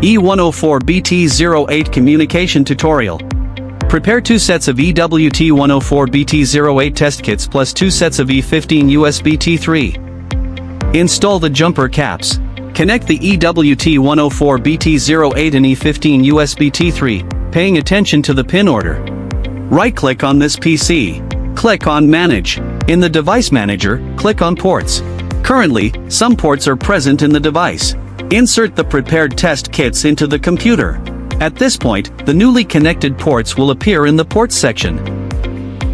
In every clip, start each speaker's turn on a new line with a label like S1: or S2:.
S1: EWT104-BT08 Communication Tutorial. Prepare 2 sets of EWT104-BT08 test kits plus 2 sets of E15 USB-T3. Install the jumper caps. Connect the EWT104-BT08 and E15 USB-T3, paying attention to the pin order. Right-click on this PC. Click on Manage. In the Device Manager, click on Ports. Currently, some ports are present in the device. Insert the prepared test kits into the computer. At this point, the newly connected ports will appear in the Ports section.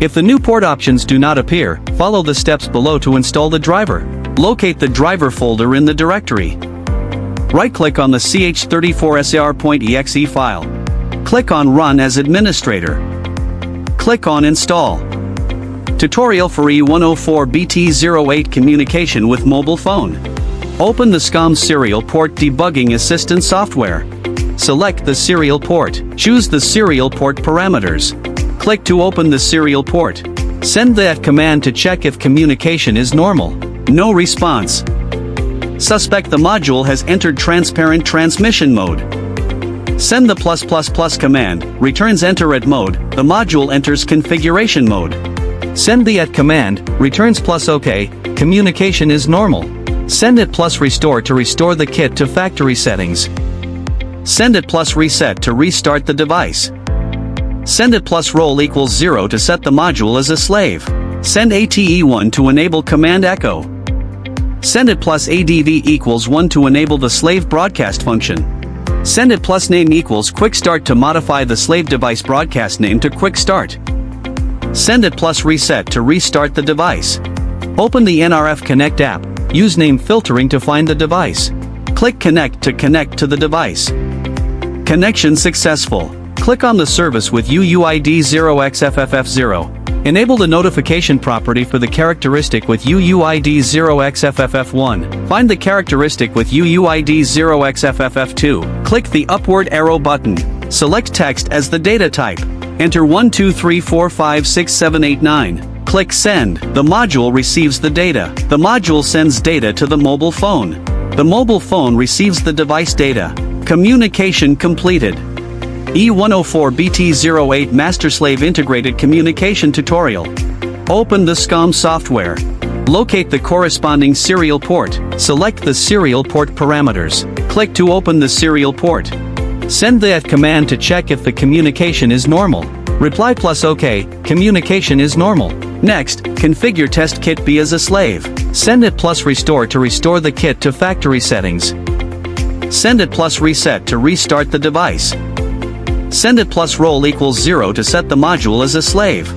S1: If the new port options do not appear, follow the steps below to install the driver. Locate the driver folder in the directory. Right-click on the ch34sar.exe file. Click on Run as Administrator. Click on Install. Tutorial for E104-BT08 Communication with Mobile Phone. Open the SCOM Serial Port Debugging Assistant software. Select the serial port. Choose the serial port parameters. Click to open the serial port. Send that command to check if communication is normal. No response. Suspect the module has entered transparent transmission mode. Send the +++ command, returns enter at mode, the module enters configuration mode. Send the @ command, returns +OK, communication is normal. Send it +restore to restore the kit to factory settings. Send it +reset to restart the device. Send it +roll equals 0 to set the module as a slave. Send ATE1 to enable command echo. Send it +ADV equals 1 to enable the slave broadcast function. Send it +name equals quick start to modify the slave device broadcast name to quick start. Send it +reset to restart the device. Open the NRF Connect app. Use name filtering to find the device. Click Connect to connect to the device. Connection successful. Click on the service with UUID 0xFFF0. Enable the notification property for the characteristic with UUID 0xFFF1. Find the characteristic with UUID 0xFFF2. Click the upward arrow button. Select text as the data type. Enter 12345678 Click Send. The module receives the data. The module sends data to the mobile phone. The mobile phone receives the device data. Communication completed. E104-BT08 Master-Slave Integrated Communication Tutorial. Open the SCOM software. Locate the corresponding serial port. Select the serial port parameters. Click to open the serial port. Send the @ command to check if the communication is normal. Reply +OK, communication is normal. Next, configure test kit B as a slave. Send it +restore to restore the kit to factory settings. Send it +reset to restart the device. Send it +roll equals 0 to set the module as a slave.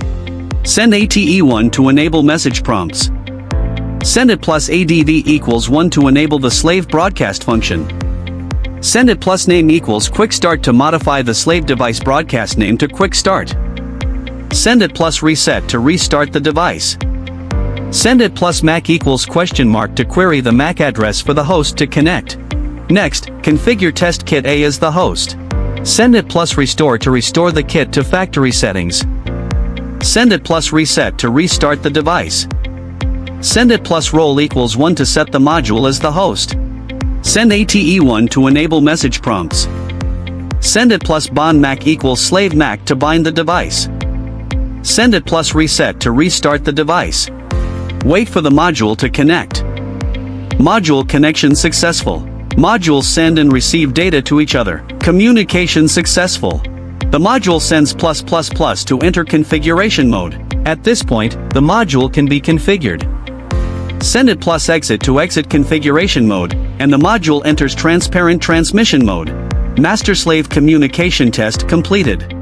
S1: Send ATE1 to enable message prompts. Send it +ADV equals 1 to enable the slave broadcast function. Send it +name equals quick start to modify the slave device broadcast name to quick start. Send it +reset to restart the device. Send it +MAC equals $mark to query the MAC address for the host to connect. Next, configure test kit A as the host. Send it +restore to restore the kit to factory settings. Send it +reset to restart the device. Send it +roll equals 1 to set the module as the host. Send ATE1 to enable message prompts. Send it +bond MAC equals slave MAC to bind the device. Send it +reset to restart the device. Wait for the module to connect. Module connection successful. Modules send and receive data to each other. Communication successful. The module sends +++ to enter configuration mode. At this point, the module can be configured. Send it +exit to exit configuration mode, and the module enters transparent transmission mode. Master-slave communication test completed.